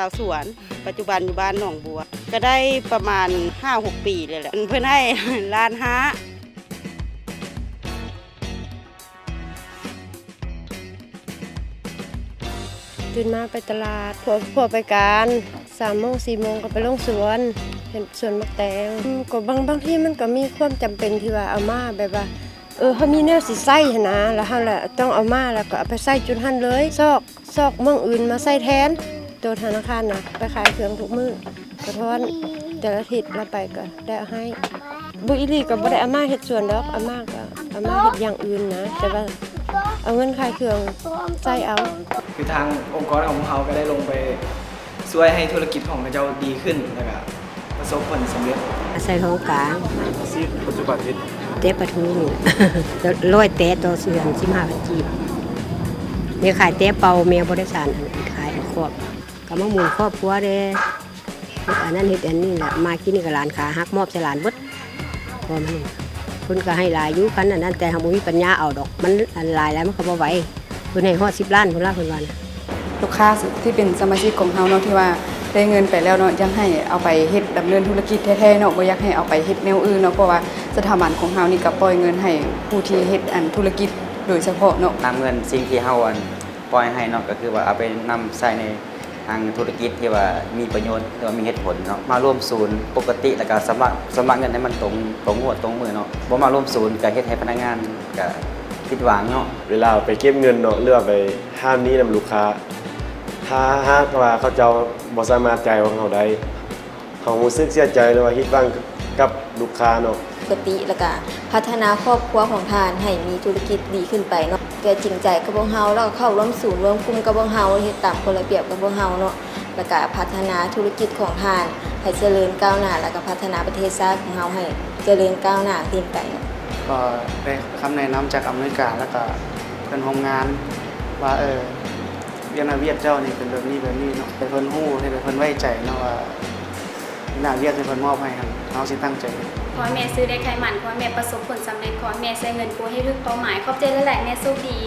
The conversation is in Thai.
าวสวนปัจจุบันอยู่บ้านหนองบัวก็ได้ประมาณ 5-6 ปีเลยแหละเพื่อนให้1,500,000ตื่นมาไปตลาดพวไปการ3 โมง 4 โมงก็ไปลงสวนเห็นสวนมะแตงก็บางที่มันก็มีความจำเป็นที่ว่าเอามาแบบว่าเขามีแนวสิใส่นะแล้วเขาแหละต้องเอามาแล้วก็เอาไปใส่จุดหันเลยซอกเมืองอื่นมาใส่แทนตัวธนาคารนะไปขายเครื่องทุกมื้อกระท้อนแต่ละทิศเราไปก็ได้เอาให้บุอีลีก็บ่ได้เอามาเฮ็ดสวนดอกเอามาก็เอามาเฮ็ดอย่างอื่นนะแต่ว่าเอาเงินขายเครื่องใส่เอาคือทางองค์กรของเขาก็ได้ลงไปช่วยให้ธุรกิจของเขาดีขึ้นแล้วก็ประสบผลสำเร็จใส่ของกลางซีปัจจุบันนี้เตะปลาทูร้อยเตะต่อเสือน15 จีบมีขายเตะเป่าเมียบริษัทขายครอบกับมะม่วงครอบครัวเด้อันนั้นเฮ็ดอันนี้แหละมาที่นี่กับหลานขาหักมอบใส่หลานเบิดพอมันคุณก็ให้หลายยุคันอันนั้นแต่หาบ่มีปัญญาเอาดอกมันหลายแล้วมันก็บ่ไหวเพิ่นให้ฮอด10 ล้านพุ่นละเพิ่นว่านะลูกค้าที่เป็นสมาชิกของเราเนาะที่ว่าได้เงินไปแล้วเนาะยังให้เอาไปเฮ็ดดำเนินธุรกิจแท้ๆเนาะบ่อยากให้เอาไปเฮ็ดแนวอื่นเนาะเพราะว่าสถาบันของเรานี่ก็ปล่อยเงินให้ผู้ที่เฮ็ดธุรกิจโดยเฉพาะเนาะนำเงินสิ่งที่เฮาปล่อยให้เนาะก็คือว่าเอาไปนำใช้ในทางธุรกิจที่ว่ามีประโยชน์หรือว่ามีเหตุผลเนาะมาร่วมศูนย์ปกติแล้วก็สมัครเงินให้มันตรงหัวตรงมือเนาะบ่มาร่วมศูนย์ก็เฮ็ดให้พนักงานก็ผิดหวังเนาะเวลาไปเก็บเงินเนาะเลือกไปห้ามนี้นำลูกค้าถ้าหากว่าเขาเจ้าบ่สามารถจ่ายของเขาได้เขารู้สึกเสียใจหรือว่าคิดบ้างกับลูกค้าเนาะปกติแล้วก็พัฒนาครอบครัวของทานให้มีธุรกิจดีขึ้นไปเนาะแกจริงใจกับพวกเฮาแล้วก็เข้าร่วมศูนย์ร่วมกลุ่มกับพวกเฮาเฮ็ดตามกฎระเบียบกับพวกเฮาเนาะแล้วก็พัฒนาธุรกิจของทานให้เจริญก้าวหน้าแล้วก็พัฒนาประเทศชาติของเฮาให้เจริญก้าวหน้าขึ้นไปก็ได้คำแนะนำจากอเมริกาแล้วก็เพื่อนร่วมงานว่าเวียดเจ้านี่เป็นแบบนี้เนาะเป็นเพิ่นฮู้ให้เป็นเพิ่นไว้ใจเนาะว่าหน้าเวียดเป็นเพิ่นมอบให้เฮาสิตั้งใจขอให้แม่ซื้อได้ไขมันขอให้แม่ประสบผลสำเร็จขอให้แม่ใช้เงินกู้ให้ถึงเป้าหมายขอบใจหลายๆแม่โชคดี